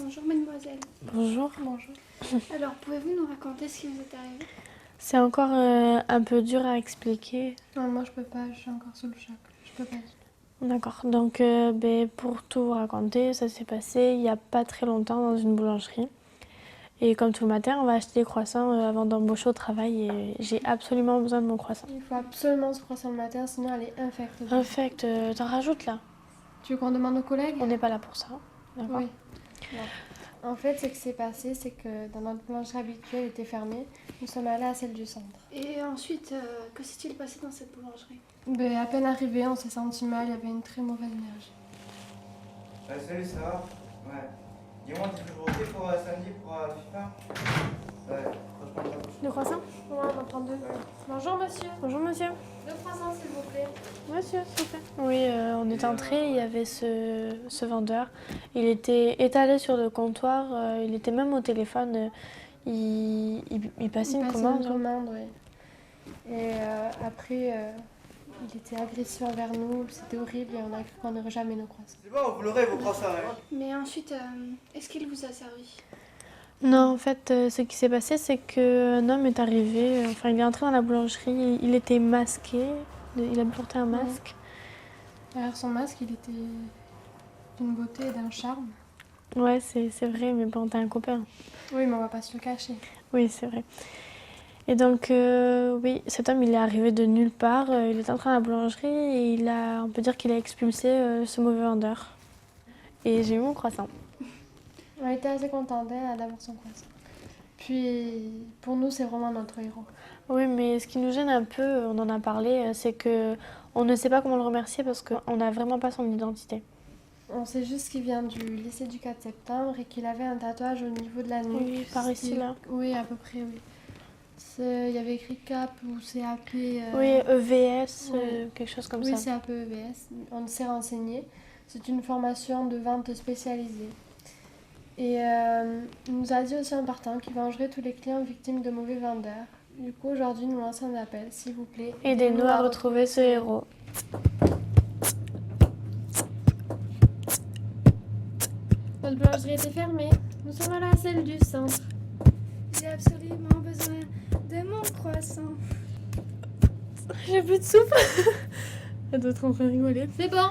Bonjour mademoiselle. Bonjour. Bonjour. Alors, pouvez-vous nous raconter ce qui vous est arrivé? C'est encore un peu dur à expliquer. Non, moi je peux pas, je suis encore sous le choc. Je peux pas. D'accord, donc pour tout vous raconter, ça s'est passé il n'y a pas très longtemps dans une boulangerie. Et comme tout le matin, on va acheter des croissants avant d'embaucher au travail et j'ai absolument besoin de mon croissant. Il faut absolument ce croissant le matin, sinon elle est infecte. Infect, t'en rajoutes là? Tu veux qu'on demande aux collègues? On n'est pas là pour ça, d'accord? Oui. Non. En fait, ce qui s'est passé, c'est que dans notre boulangerie habituelle était fermée. Nous sommes allés à celle du centre. Et ensuite, que s'est-il passé dans cette boulangerie? À peine arrivé, on s'est senti mal, il y avait une très mauvaise énergie. Salut, ça va? Ouais. Dis-moi, t'es toujours ok pour samedi pour la FIFA? Ouais, franchement, ça couche. Deux croissants? Ouais, on en prend deux. Bonjour monsieur. Bonjour monsieur. Deux croissants s'il vous plaît. Monsieur, s'il vous plaît. Oui, on est entré, il y avait ce vendeur. Il était étalé sur le comptoir, il était même au téléphone. Il passait une commande. Oui. Et après, il était agressif envers nous, c'était horrible et on a cru qu'on n'aurait jamais nos croissants. C'est bon, vous l'aurez vos croissants, hein? Mais ensuite, est-ce qu'il vous a servi? Non, en fait, ce qui s'est passé, c'est qu'un homme est arrivé, il est entré dans la boulangerie, il était masqué, il a porté un masque. Alors son masque, il était d'une beauté et d'un charme. Ouais, c'est vrai, mais bon, t'as un copain. Oui, mais on va pas se le cacher. Oui, c'est vrai. Et donc, oui, cet homme, il est arrivé de nulle part, il est entré dans la boulangerie et on peut dire qu'il a expulsé ce mauvais vendeur. Et j'ai eu mon croissant. On était assez contents d'avoir son croissant. Puis, pour nous, c'est vraiment notre héros. Oui, mais ce qui nous gêne un peu, on en a parlé, c'est que on ne sait pas comment le remercier parce qu'on n'a vraiment pas son identité. On sait juste qu'il vient du lycée du 4 septembre et qu'il avait un tatouage au niveau de la nuque. Oui, par ici, là. Oui, à peu près, oui. Il y avait écrit CAP ou CAP. Oui, EVS, oui. quelque chose comme oui, ça. CAP EVS. On s'est renseigné. C'est une formation de vente spécialisée. Et il nous a dit aussi en partant qu'il vengerait tous les clients victimes de mauvais vendeurs. Du coup, aujourd'hui, nous lançons un appel, s'il vous plaît. Aidez-nous à retrouver ce héros. Notre boulangerie était fermée. Nous sommes allés à celle du centre. J'ai absolument besoin de mon croissant. J'ai plus de soupe. D'autres en train de rigoler. C'est bon.